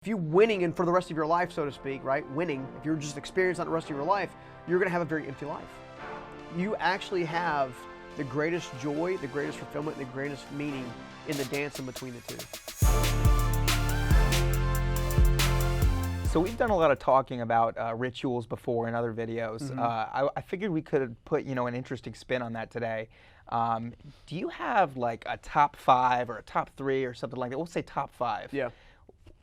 If you're winning and for the rest of your life, so to speak, right? Winning, if you're just experiencing that the rest of your life, you're going to have a very empty life. You actually have the greatest joy, the greatest fulfillment, the greatest meaning in the dance in between the two. So we've done a lot of talking about rituals before in other videos. Mm-hmm. I figured we could put an interesting spin on that today. Do you have like a top 5 or a top 3 or something like that? We'll say top 5. Yeah.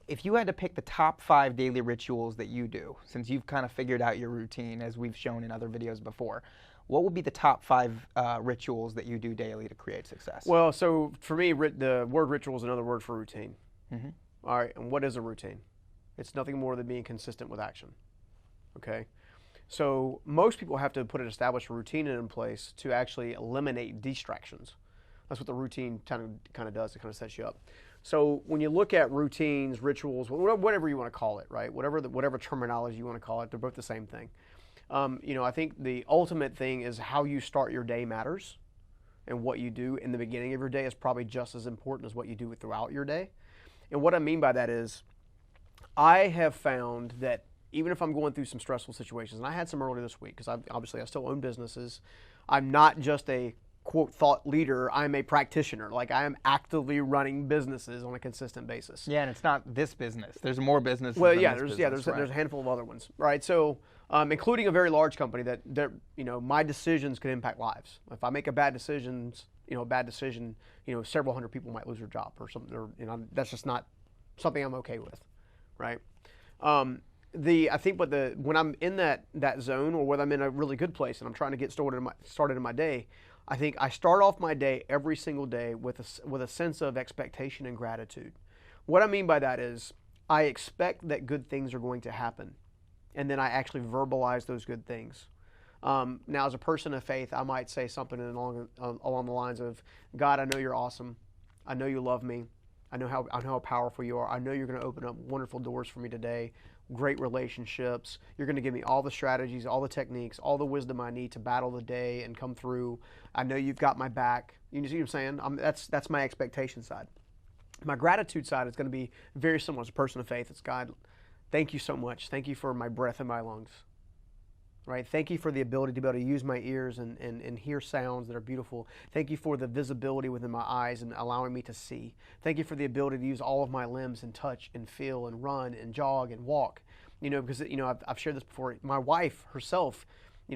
If you had to pick the top 5 daily rituals that you do, since you've kind of figured out your routine as we've shown in other videos before, what would be the top 5 rituals that you do daily to create success? Well, so for me, the word ritual is another word for routine. Mm-hmm. All right, and what is a routine? It's nothing more than being consistent with action. Okay? So most people have to put an established routine in place to actually eliminate distractions. That's what the routine kind of does. It kind of sets you up. So when you look at routines, rituals, whatever you want to call it, right? Whatever terminology you want to call it, they're both the same thing. I think the ultimate thing is how you start your day matters, and what you do in the beginning of your day is probably just as important as what you do throughout your day. And what I mean by that is, I have found that even if I'm going through some stressful situations, and I had some earlier this week, because I still own businesses. I'm not just a quote thought leader, I'm a practitioner. Like, I am actively running businesses on a consistent basis. Yeah, and it's not this business. There's more businesses. Well, than yeah, this there's business, a handful of other ones, right? So, including a very large company that my decisions could impact lives. If I make a bad decision, several hundred people might lose their job or something. Or that's just not something I'm okay with, right? I think when I'm in that zone, or when I'm in a really good place and I'm trying to get started in my day, I think I start off my day every single day with a sense of expectation and gratitude. What I mean by that is I expect that good things are going to happen, and then I actually verbalize those good things. Now, as a person of faith, I might say something along the lines of, God, I know you're awesome. I know you love me. I know how powerful you are. I know you're going to open up wonderful doors for me today, great relationships. You're going to give me all the strategies, all the techniques, all the wisdom I need to battle the day and come through. I know you've got my back. You see what I'm saying? That's my expectation side. My gratitude side is going to be very similar. As a person of faith, it's, God, thank you so much. Thank you for my breath in my lungs. Right? Thank you for the ability to be able to use my ears and hear sounds that are beautiful. Thank you for the visibility within my eyes and allowing me to see. Thank you for the ability to use all of my limbs and touch and feel and run and jog and walk. Because I've shared this before. My wife herself,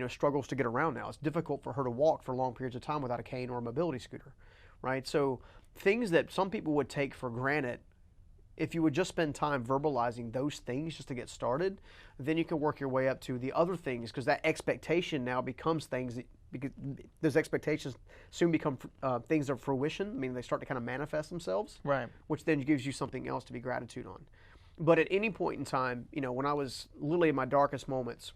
struggles to get around now. It's difficult for her to walk for long periods of time without a cane or a mobility scooter. Right? So things that some people would take for granted, if you would just spend time verbalizing those things just to get started, then you can work your way up to the other things, because that expectation now becomes things because those expectations soon become things of fruition. I mean, they start to kind of manifest themselves, right? Which then gives you something else to be gratitude on. But at any point in time, when I was literally in my darkest moments,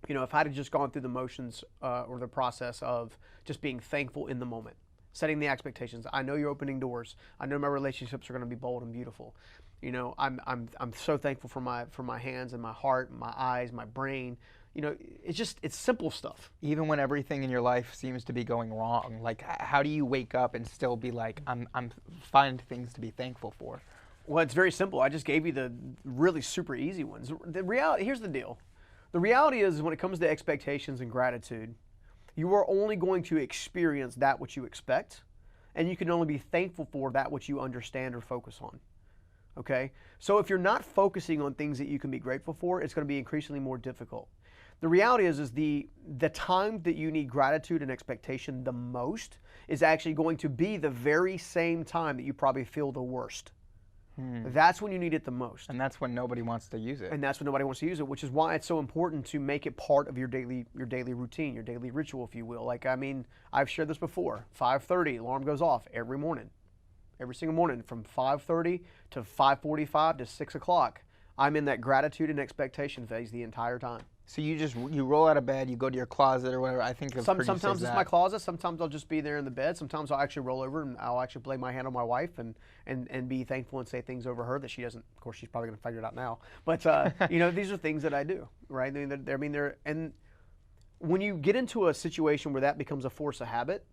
if I had just gone through the motions or the process of just being thankful in the moment, setting the expectations. I know you're opening doors. I know my relationships are going to be bold and beautiful. I'm so thankful for my hands and my heart, and my eyes, my brain. It's simple stuff. Even when everything in your life seems to be going wrong, like, how do you wake up and still be like, I'm find things to be thankful for? Well, it's very simple. I just gave you the really super easy ones. Here's the deal. The reality is, when it comes to expectations and gratitude, you are only going to experience that which you expect, and you can only be thankful for that which you understand or focus on. Okay? So if you're not focusing on things that you can be grateful for, it's going to be increasingly more difficult. The reality is the time that you need gratitude and expectation the most is actually going to be the very same time that you probably feel the worst. That's when you need it the most. And that's when nobody wants to use it. And that's when nobody wants to use it, which is why it's so important to make it part of your daily routine, your daily ritual, if you will. Like, I've shared this before. 5:30, alarm goes off every morning. Every single morning from 5:30 to 5:45 to 6 o'clock. I'm in that gratitude and expectation phase the entire time. So you roll out of bed, you go to your closet or whatever. I think sometimes it's my closet. Sometimes I'll just be there in the bed. Sometimes I'll actually roll over and I'll actually lay my hand on my wife and be thankful and say things over her that she doesn't. Of course, she's probably going to figure it out now. But these are things that I do, right? And when you get into a situation where that becomes a force of habit,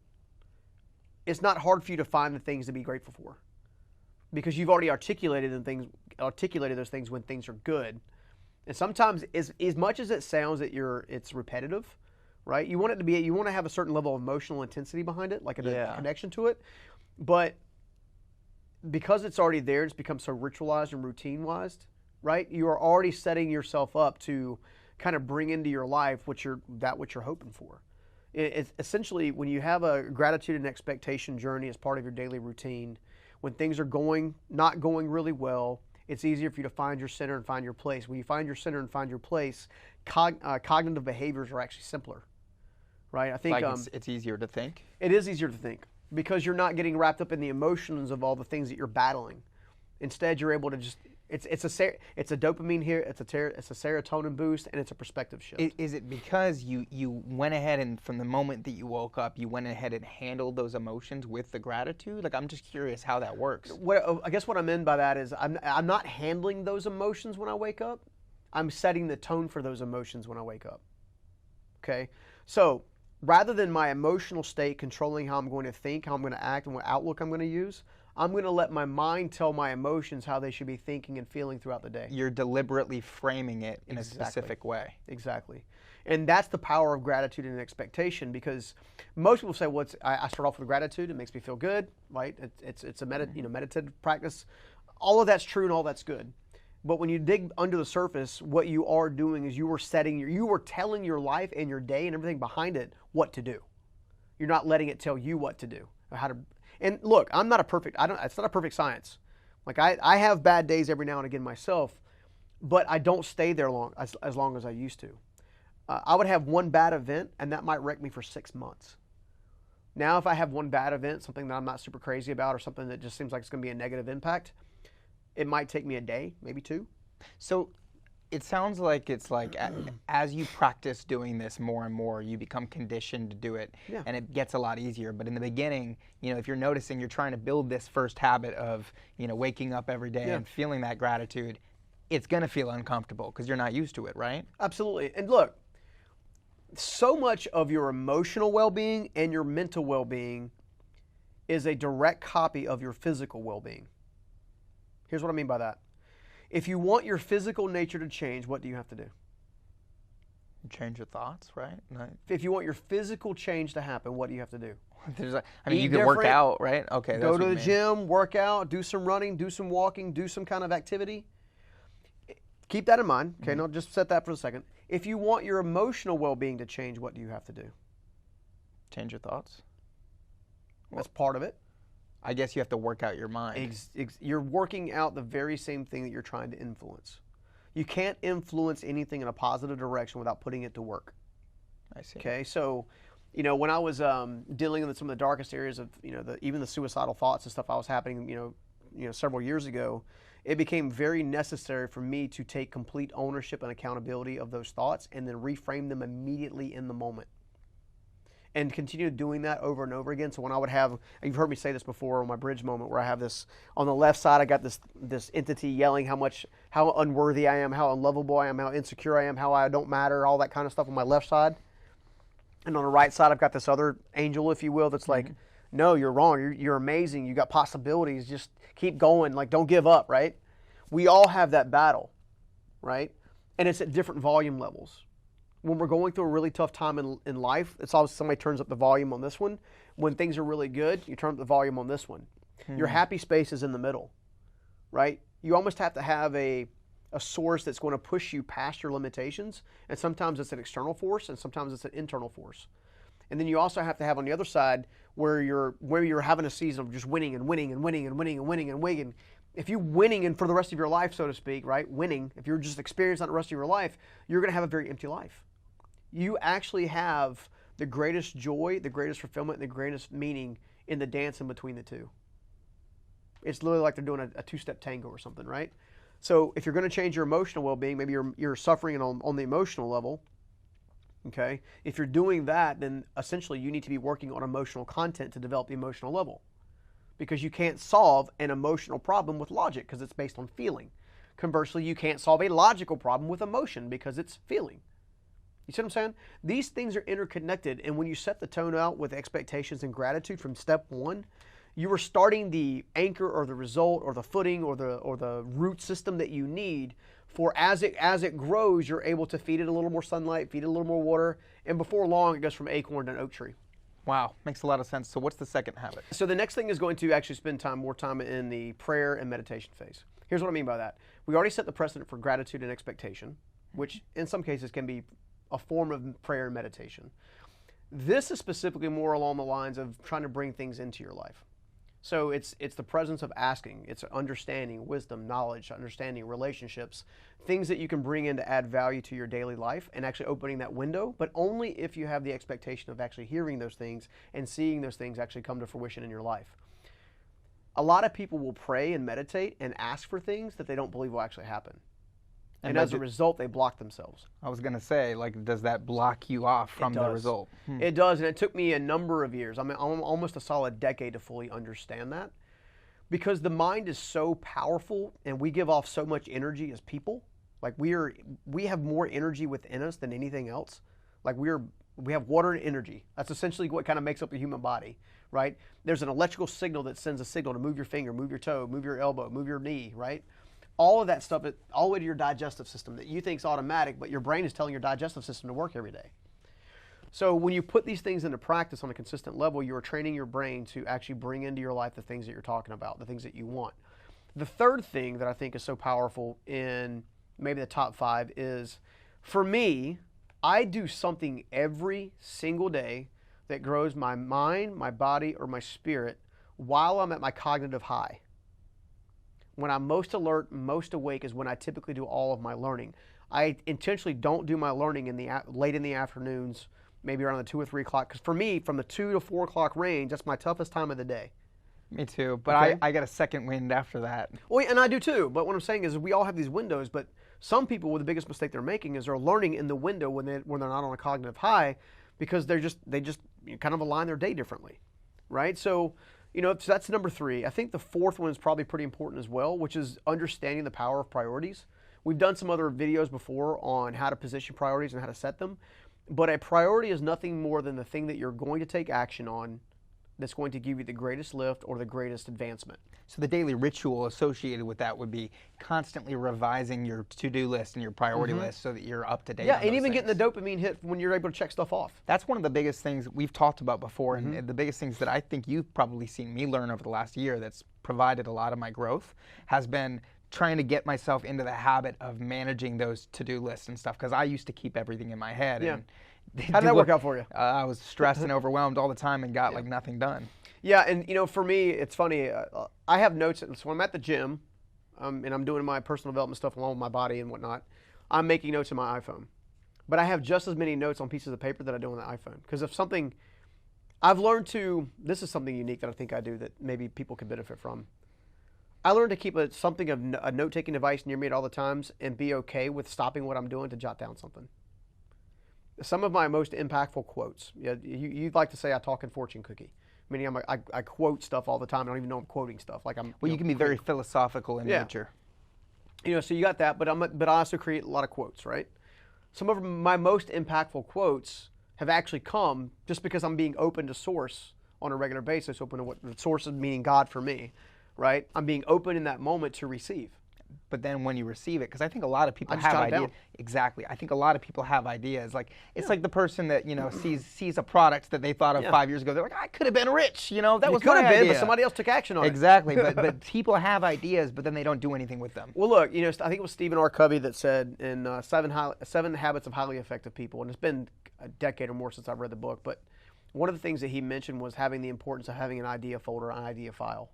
it's not hard for you to find the things to be grateful for. because you've already articulated those things when things are good. And sometimes, as much as it sounds that it's repetitive, right? You want to have a certain level of emotional intensity behind it, like a connection to it. But because it's already there, it's become so ritualized and routine-wise, right? You are already setting yourself up to kind of bring into your life what you're hoping for. It's essentially, when you have a gratitude and expectation journey as part of your daily routine, when things are not going really well, it's easier for you to find your center and find your place. When you find your center and find your place, cognitive behaviors are actually simpler, right? I think it's easier to think. It is easier to think because you're not getting wrapped up in the emotions of all the things that you're battling. Instead, you're able to just it's a dopamine here, it's a serotonin boost, and it's a perspective shift. Is it because you went ahead and from the moment that you woke up, you went ahead and handled those emotions with the gratitude? Like, I'm just curious how that works. I guess what I meant by that is I'm not handling those emotions when I wake up. I'm setting the tone for those emotions when I wake up. Okay, so rather than my emotional state controlling how I'm going to think, how I'm going to act, and what outlook I'm going to use, I'm going to let my mind tell my emotions how they should be thinking and feeling throughout the day. You're deliberately framing it in a specific way. Exactly. And that's the power of gratitude and expectation, because most people say, well, I start off with gratitude. It makes me feel good, right? It's a meditative practice. All of that's true and all that's good. But when you dig under the surface, what you are doing is you are telling your life and your day and everything behind it what to do. You're not letting it tell you what to do or how to. And look, it's not a perfect science. Like I have bad days every now and again myself, but I don't stay there as long as I used to. I would have one bad event and that might wreck me for 6 months. Now, if I have one bad event, something that I'm not super crazy about or something that just seems like it's going to be a negative impact, it might take me a day, maybe 2. So it sounds like it's like as you practice doing this more and more, you become conditioned to do it, and it gets a lot easier. But in the beginning, if you're noticing you're trying to build this first habit of, waking up every day and feeling that gratitude, it's going to feel uncomfortable because you're not used to it, right? Absolutely. And look, so much of your emotional well-being and your mental well-being is a direct copy of your physical well-being. Here's what I mean by that. If you want your physical nature to change, what do you have to do? Change your thoughts, right? If you want your physical change to happen, what do you have to do? You can work out, right? Okay. Go to the gym, work out, do some running, do some walking, do some kind of activity. Keep that in mind. Okay, now just set that for a second. If you want your emotional well-being to change, what do you have to do? Change your thoughts. That's part of it. I guess you have to work out your mind. You're working out the very same thing that you're trying to influence. You can't influence anything in a positive direction without putting it to work. I see. Okay, so, when I was dealing with some of the darkest areas of, even the suicidal thoughts and stuff I was happening, several years ago, it became very necessary for me to take complete ownership and accountability of those thoughts and then reframe them immediately in the moment. And continue doing that over and over again. So when I would have, you've heard me say this before on my bridge moment, where I have this, on the left side, I got this entity yelling how unworthy I am, how unlovable I am, how insecure I am, how I don't matter, all that kind of stuff on my left side. And on the right side, I've got this other angel, if you will, that's like, no, you're wrong. You're amazing. You got possibilities. Just keep going. Like, don't give up, right? We all have that battle, right? And it's at different volume levels. When we're going through a really tough time in life, it's always somebody turns up the volume on this one. When things are really good, you turn up the volume on this one. Your happy space is in the middle, right? You almost have to have a source that's going to push you past your limitations. And sometimes it's an external force and sometimes it's an internal force. And then you also have to have on the other side where you're having a season of just winning and winning and winning and winning and winning and winning. If you're winning and for the rest of your life, so to speak, right? Winning, if you're just experiencing that the rest of your life, you're going to have a very empty life. You actually have the greatest joy, the greatest fulfillment, and the greatest meaning in the dance in between the two. It's literally like they're doing a two-step tango or something, right? So if you're going to change your emotional well-being, maybe you're suffering on the emotional level, okay? If you're doing that, then essentially you need to be working on emotional content to develop the emotional level, because you can't solve an emotional problem with logic because it's based on feeling. Conversely, you can't solve a logical problem with emotion because it's feeling. You see what I'm saying? These things are interconnected, and when you set the tone out with expectations and gratitude from step one, you are starting the anchor or the result or the footing or the root system that you need for as it grows, you're able to feed it a little more sunlight, feed it a little more water, and before long it goes from acorn to an oak tree. Wow, makes a lot of sense. So what's the second habit? So the next thing is going to actually spend more time in the prayer and meditation phase. Here's what I mean by that. We already set the precedent for gratitude and expectation, which in some cases can be a form of prayer and meditation. This is specifically more along the lines of trying to bring things into your life. So it's the presence of asking, it's understanding, wisdom, knowledge, understanding, relationships, things that you can bring in to add value to your daily life and actually opening that window, but only if you have the expectation of actually hearing those things and seeing those things actually come to fruition in your life. A lot of people will pray and meditate and ask for things that they don't believe will actually happen. And as a result, they block themselves. I was going to say, like, does that block you off from the result? It does, and it took me a number of years. I mean, almost a solid decade to fully understand that, because the mind is so powerful, and we give off so much energy as people. Like we have more energy within us than anything else. Like we have water and energy. That's essentially what kind of makes up the human body, right? There's an electrical signal that sends a signal to move your finger, move your toe, move your elbow, move your knee, right? All of that stuff, all the way to your digestive system that you think is automatic, but your brain is telling your digestive system to work every day. So when you put these things into practice on a consistent level, you are training your brain to actually bring into your life the things that you're talking about, the things that you want. The third thing that I think is so powerful in maybe the top 5 is, for me, I do something every single day that grows my mind, my body, or my spirit while I'm at my cognitive high. When I'm most alert, most awake is when I typically do all of my learning. I intentionally don't do my learning late in the afternoons, maybe around the 2 or 3 o'clock, because for me, from the 2 to 4 o'clock range, that's my toughest time of the day. Me too, but okay? I get a second wind after that. Well, and I do too, but what I'm saying is we all have these windows, but some people, the biggest mistake they're making is they're learning in the window when they're not on a cognitive high, because they just kind of align their day differently, right? So, so that's number 3. I think the fourth one is probably pretty important as well, which is understanding the power of priorities. We've done some other videos before on how to position priorities and how to set them, but a priority is nothing more than the thing that you're going to take action on that's going to give you the greatest lift or the greatest advancement. So the daily ritual associated with that would be constantly revising your to-do list and your priority list so that you're up to date. Yeah, on and even things. getting the dopamine hit when you're able to check stuff off. That's one of the biggest things we've talked about before, and the biggest things that I think you've probably seen me learn over the last year that's provided a lot of my growth has been trying to get myself into the habit of managing those to-do lists and stuff, because I used to keep everything in my head. Yeah. And how did that work out for you? I was stressed and overwhelmed all the time and got like nothing done. Yeah, and for me, it's funny. I have notes. So when I'm at the gym, and I'm doing my personal development stuff along with my body and whatnot, I'm making notes in my iPhone. But I have just as many notes on pieces of paper that I do on the iPhone. Because if something, I've learned to, this is something unique that I think I do that maybe people could benefit from. I learned to keep a note-taking device near me at all the times and be okay with stopping what I'm doing to jot down something. Some of my most impactful quotes, you'd like to say I talk in fortune cookie. Meaning I quote stuff all the time. I don't even know I'm quoting stuff. Well, you can be very philosophical in nature. So you got that, but I also create a lot of quotes, right? Some of my most impactful quotes have actually come just because I'm being open to source on a regular basis, open to what the source is, meaning God for me, right? I'm being open in that moment to receive. But then when you receive it, because I think a lot of people have ideas. Exactly. I think a lot of people have ideas. Like it's like the person that sees a product that they thought of 5 years ago. They're like, I could have been rich. That was my idea. But somebody else took action on it. Exactly. but people have ideas, but then they don't do anything with them. Well, look, I think it was Stephen R. Covey that said in 7 Habits of Highly Effective People, and it's been a decade or more since I've read the book, but one of the things that he mentioned was having the importance of having an idea folder, an idea file.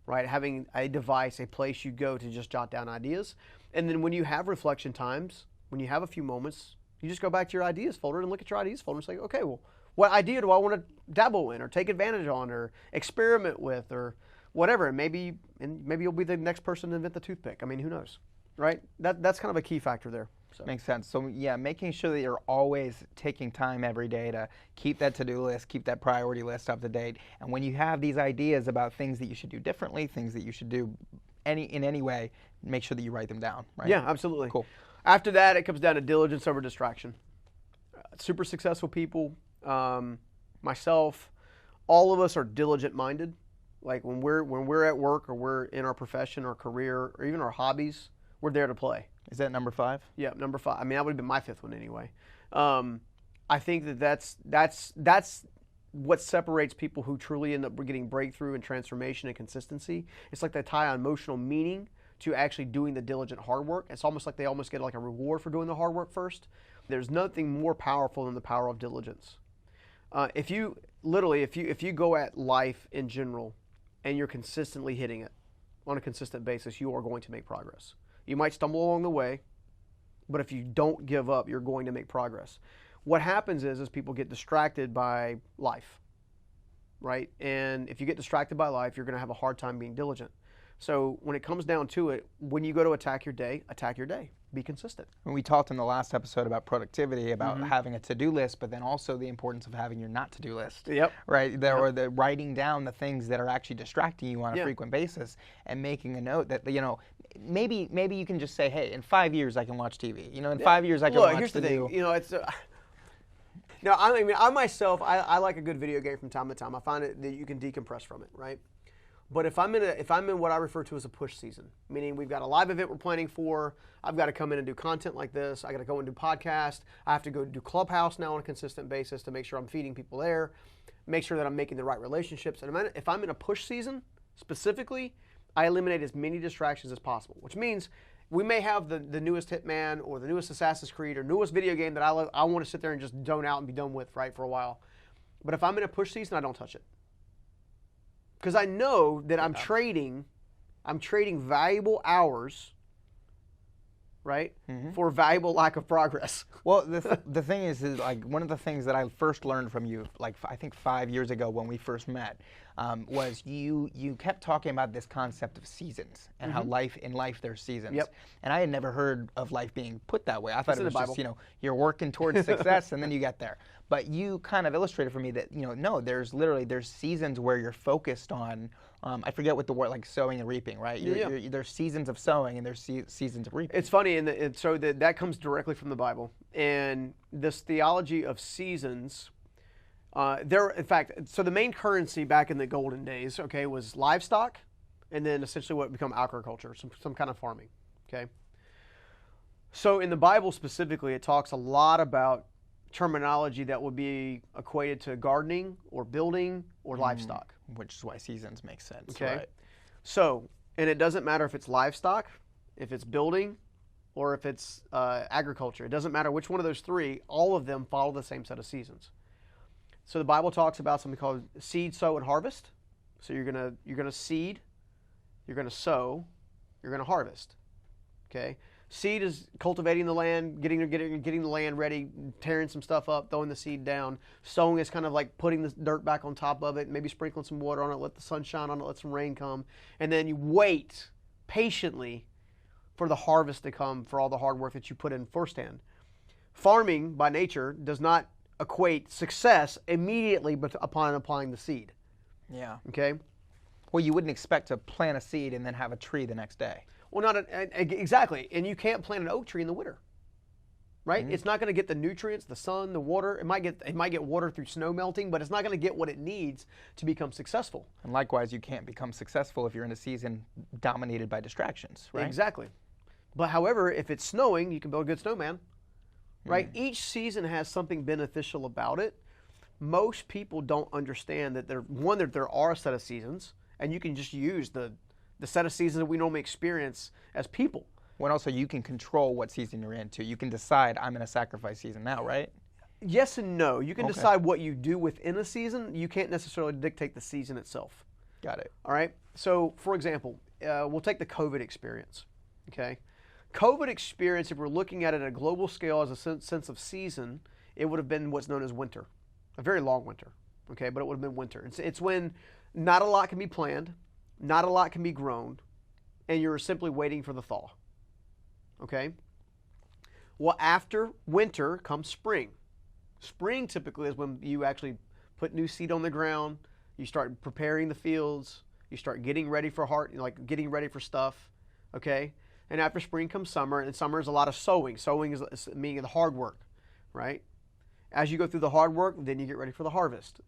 Right, having a device, a place you go to just jot down ideas. And then when you have reflection times, when you have a few moments, you just go back to your ideas folder and look at your ideas folder and say, okay, well, what idea do I want to dabble in or take advantage on or experiment with or whatever? And maybe you'll be the next person to invent the toothpick. I mean, who knows, right? That's kind of a key factor there. So. Makes sense. So yeah, making sure that you're always taking time every day to keep that to-do list, keep that priority list up to date. And when you have these ideas about things that you should do differently, things that you should do in any way, make sure that you write them down, right? Yeah, absolutely. Cool. After that, it comes down to diligence over distraction. Super successful people, myself, all of us are diligent-minded. Like when we're at work or we're in our profession or career or even our hobbies, we're there to play. Is that number 5? Yeah, number 5. I mean, that would have been my 5th one anyway. I think that's what separates people who truly end up getting breakthrough and transformation and consistency. It's like they tie on emotional meaning to actually doing the diligent hard work. It's almost like they almost get like a reward for doing the hard work first. There's nothing more powerful than the power of diligence. If you go at life in general and you're consistently hitting it on a consistent basis, you are going to make progress. You might stumble along the way, but if you don't give up, you're going to make progress. What happens is people get distracted by life, right? And if you get distracted by life, you're going to have a hard time being diligent. So when it comes down to it, when you go to attack your day. Be consistent. When we talked in the last episode about productivity, about having a to-do list, but then also the importance of having your not to-do list. Yep. Right? Or the writing down the things that are actually distracting you on a frequent basis and making a note that, maybe you can just say, hey, in 5 years I can watch TV. In 5 years I can watch here's the thing. It's... No, I myself, I like a good video game from time to time. I find it that you can decompress from it, right? But if I'm in what I refer to as a push season, meaning we've got a live event we're planning for, I've got to come in and do content like this, I got to go and do podcasts, I have to go do Clubhouse now on a consistent basis to make sure I'm feeding people there, make sure that I'm making the right relationships. And if I'm in a push season, specifically, I eliminate as many distractions as possible, which means we may have the newest Hitman or the newest Assassin's Creed or newest video game that I want to sit there and just zone out and be done with, right, for a while. But if I'm in a push season, I don't touch it. Because I know that I'm trading valuable hours, right, for valuable lack of progress. Well, the thing is like one of the things that I first learned from you, like I think 5 years ago when we first met, was you kept talking about this concept of seasons and how in life there's seasons. Yep. And I had never heard of life being put that way. I thought it was just, you're working towards success and then you get there. But you kind of illustrated for me that, no, there's seasons where you're focused on, I forget what the word, like sowing and reaping, right? There's seasons of sowing and there's seasons of reaping. It's funny, so that comes directly from the Bible. And this theology of seasons, in fact, so the main currency back in the golden days, okay, was livestock, and then essentially what become agriculture, some kind of farming, okay? So in the Bible specifically, it talks a lot about terminology that would be equated to gardening or building or livestock. Which is why seasons make sense. Okay. Right. So, and it doesn't matter if it's livestock, if it's building, or if it's agriculture. It doesn't matter which one of those three, all of them follow the same set of seasons. So the Bible talks about something called seed, sow, and harvest. So you're gonna seed, you're gonna sow, you're gonna harvest. Okay? Seed is cultivating the land, getting the land ready, tearing some stuff up, throwing the seed down. Sowing is kind of like putting the dirt back on top of it, maybe sprinkling some water on it, let the sun shine on it, let some rain come. And then you wait patiently for the harvest to come for all the hard work that you put in firsthand. Farming, by nature, does not equate success immediately upon applying the seed. Yeah. Okay? Well, you wouldn't expect to plant a seed and then have a tree the next day. Well, exactly. And you can't plant an oak tree in the winter, right? It's not going to get the nutrients, the sun, the water. It might get water through snow melting, but it's not going to get what it needs to become successful. And likewise, you can't become successful if you're in a season dominated by distractions, right? Exactly. But however, if it's snowing, you can build a good snowman, right? Each season has something beneficial about it. Most people don't understand that there are a set of seasons, and you can just use the set of seasons that we normally experience as people. When also you can control what season you're into. You can decide, I'm in a sacrifice season now, right? Yes and no. You can decide what you do within a season. You can't necessarily dictate the season itself. Got it. All right? So, for example, we'll take the COVID experience, okay? COVID experience, if we're looking at it at a global scale as a sense of season, it would have been what's known as winter, a very long winter, okay? But it would have been winter. It's when not a lot can be planned, not a lot can be grown, and you're simply waiting for the thaw. Okay? Well, after winter comes spring. Spring typically is when you actually put new seed on the ground, you start preparing the fields, you start getting ready for getting ready for stuff. Okay? And after spring comes summer, and summer is a lot of sowing. Sowing is meaning the hard work, right? As you go through the hard work, then you get ready for the harvest.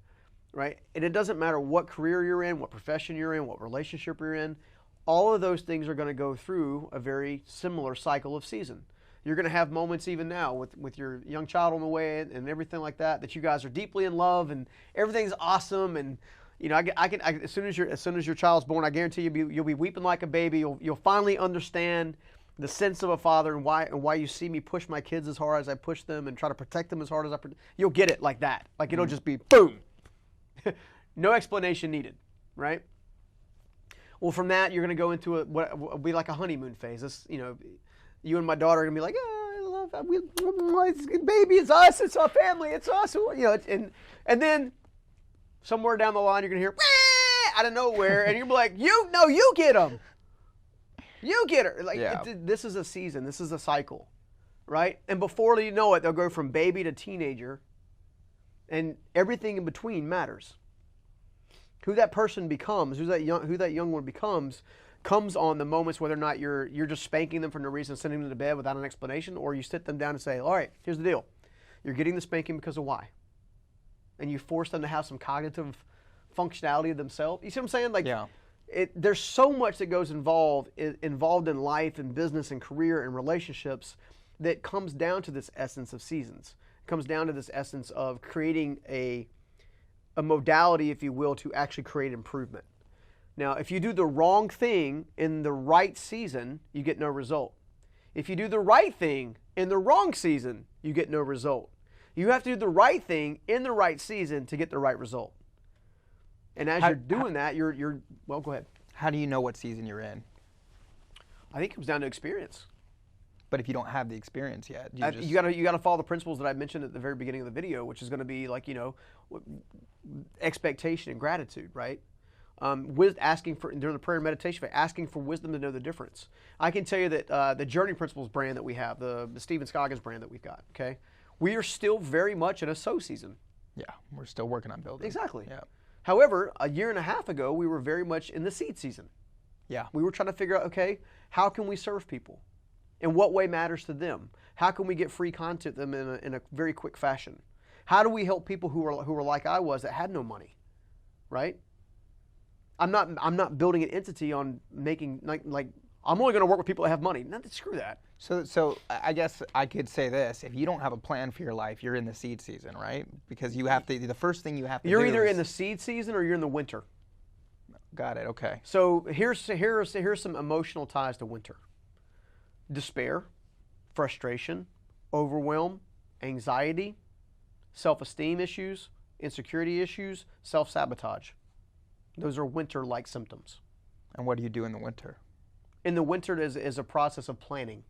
right? And it doesn't matter what career you're in, what profession you're in, what relationship you're in. All of those things are going to go through a very similar cycle of season. You're going to have moments even now with your young child on the way and everything like that you guys are deeply in love and everything's awesome. And you know, as soon as your child's born, I guarantee you'll be weeping like a baby. You'll finally understand the sense of a father and why you see me push my kids as hard as I push them and try to protect them as hard as you'll get it like that. Like it'll just be boom. No explanation needed, right? Well, from that, you're going to go into what will be like a honeymoon phase. This, you know, you and my daughter are going to be like, I love that. Baby, it's us. It's our family. It's us. You know, and then somewhere down the line, you're going to hear out of nowhere, and you're like, you get them. You get her. Like this is a season. This is a cycle, right? And before you know it, they'll go from baby to teenager, and everything in between matters. Who that person becomes, who that young one becomes, comes on the moments whether or not you're just spanking them for no reason, sending them to bed without an explanation, or you sit them down and say, all right, here's the deal. You're getting the spanking because of why. And you force them to have some cognitive functionality of themselves. You see what I'm saying? Like, there's so much that goes involved in life and business and career and relationships that comes down to this essence of seasons. It comes down to this essence of creating a modality, if you will, to actually create improvement. Now, if you do the wrong thing in the right season, you get no result. If you do the right thing in the wrong season, you get no result. You have to do the right thing in the right season to get the right result. And as you're doing that, well, go ahead. How do you know what season you're in? I think it comes down to experience. But if you don't have the experience yet, you got to follow the principles that I mentioned at the very beginning of the video, which is going to be like, you know, expectation and gratitude, right? With asking for during the prayer and meditation, asking for wisdom to know the difference. I can tell you that the Journey Principles brand that we have, the Stephen Scoggins brand that we've got, okay, we are still very much in a sow season. Yeah, we're still working on building. Exactly. Yeah. However, a year and a half ago, we were very much in the seed season. Yeah. We were trying to figure out, okay, how can we serve people? In what way matters to them? How can we get free content to them in a very quick fashion? How do we help people who are like I was that had no money, right? I'm not building an entity on making like I'm only going to work with people that have money. Not screw that. So I guess I could say this: if you don't have a plan for your life, you're in the seed season, right? Because you have to. The first thing you have to do. You're either in the seed season or you're in the winter. Got it. Okay. So here's some emotional ties to winter. Despair, frustration, overwhelm, anxiety, self-esteem issues, insecurity issues, self-sabotage. Those are winter-like symptoms. And what do you do in the winter? In the winter is a process of planning.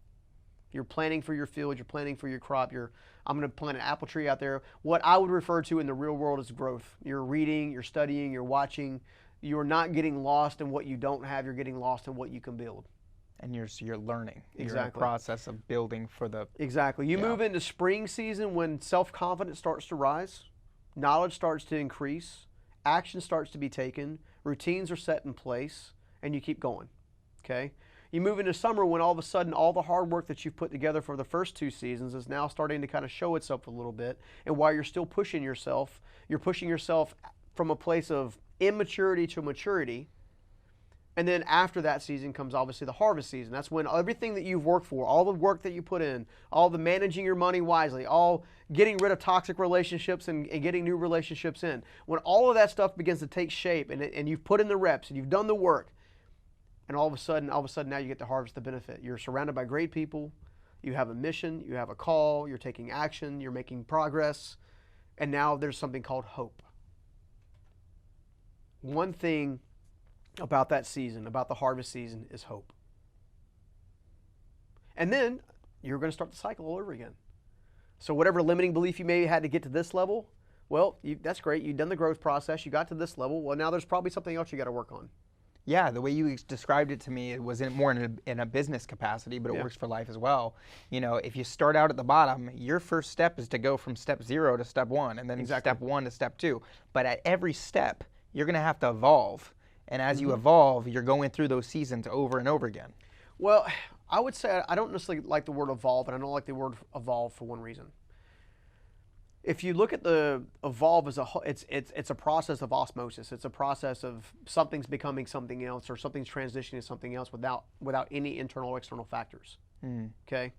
You're planning for your field, you're planning for your crop, I'm going to plant an apple tree out there. What I would refer to in the real world is growth. You're reading, you're studying, you're watching. You're not getting lost in what you don't have, you're getting lost in what you can build. And you're learning. Exactly. You're in the process of building for the... Exactly. You move into spring season when self-confidence starts to rise, knowledge starts to increase, action starts to be taken, routines are set in place, and you keep going, okay? You move into summer when all of a sudden all the hard work that you've put together for the first 2 seasons is now starting to kind of show itself a little bit, and while you're still pushing yourself, you're pushing yourself from a place of immaturity to maturity. And then after that season comes obviously the harvest season. That's when everything that you've worked for, all the work that you put in, all the managing your money wisely, all getting rid of toxic relationships and getting new relationships in. When all of that stuff begins to take shape and you've put in the reps and you've done the work, and all of a sudden now you get to harvest the benefit. You're surrounded by great people. You have a mission. You have a call. You're taking action. You're making progress. And now there's something called hope. One thing about that season, about the harvest season, is hope. And then you're going to start the cycle all over again. So whatever limiting belief you may have had to get to this level, well, that's great. You've done the growth process. You got to this level. Well, now there's probably something else you got to work on. Yeah, the way you described it to me, it was more in a business capacity, but it works for life as well. You know, if you start out at the bottom, your first step is to go from step 0 to step 1, and then step 1 to step 2. But at every step, you're going to have to evolve. And as you evolve, you're going through those seasons over and over again. Well, I would say I don't necessarily like the word evolve, and I don't like the word evolve for one reason. If you look at the evolve as a whole, it's a process of osmosis. It's a process of something's becoming something else, or something's transitioning to something else without any internal or external factors. Okay.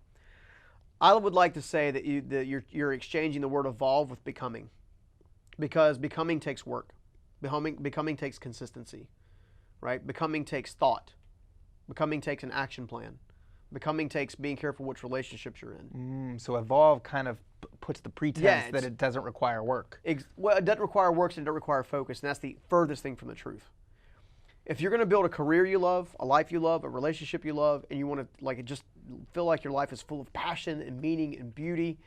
I would like to say that you're exchanging the word evolve with becoming, because becoming takes work. Becoming takes consistency, right? Becoming takes thought. Becoming takes an action plan. Becoming takes being careful which relationships you're in. So evolve kind of puts the pretense that it doesn't require work. Well, it doesn't require work, and it doesn't require focus, and that's the furthest thing from the truth. If you're going to build a career you love, a life you love, a relationship you love, and you want to just feel like your life is full of passion and meaning and beauty,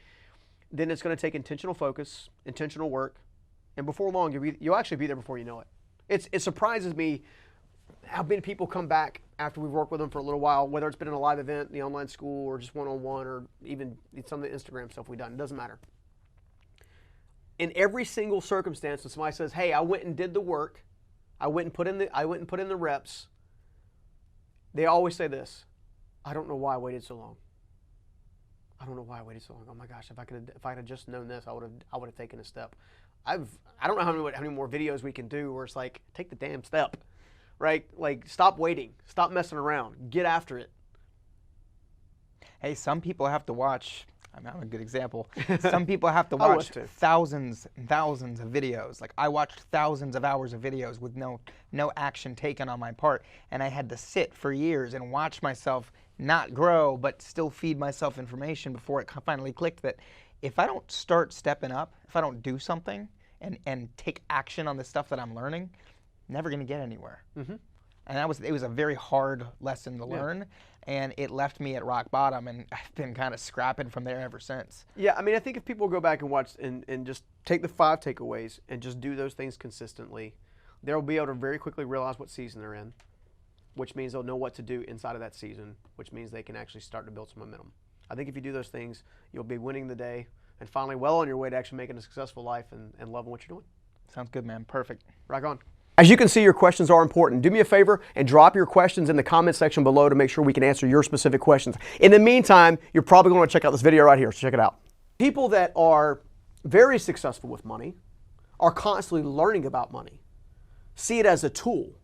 then it's going to take intentional focus, intentional work, and before long, you'll actually be there before you know it. It surprises me how many people come back after we've worked with them for a little while, whether it's been in a live event, the online school, or just one-on-one, or even some of the Instagram stuff we've done. It doesn't matter. In every single circumstance, when somebody says, "Hey, I went and did the work, I went and put in the reps," they always say this: "I don't know why I waited so long. I don't know why I waited so long. Oh my gosh, if I could have just known this, I would have taken a step." I don't know how many more videos we can do where it's like, take the damn step, right? Like, stop waiting, stop messing around, get after it. Hey, some people have to watch. I'm a good example. Some people have to watch thousands and thousands of videos. Like, I watched thousands of hours of videos with no action taken on my part, and I had to sit for years and watch myself not grow, but still feed myself information before it finally clicked that if I don't start stepping up, if I don't do something and take action on the stuff that I'm learning, I'm never going to get anywhere. And it was a very hard lesson to learn, and it left me at rock bottom, and I've been kind of scrapping from there ever since. Yeah, I mean, I think if people go back and watch and just take the 5 takeaways and just do those things consistently, they'll be able to very quickly realize what season they're in, which means they'll know what to do inside of that season, which means they can actually start to build some momentum. I think if you do those things, you'll be winning the day and finally well on your way to actually making a successful life and loving what you're doing. Sounds good, man. Perfect. Rock on. As you can see, your questions are important. Do me a favor and drop your questions in the comment section below to make sure we can answer your specific questions. In the meantime, you're probably going to check out this video right here, so check it out. People that are very successful with money are constantly learning about money. See it as a tool.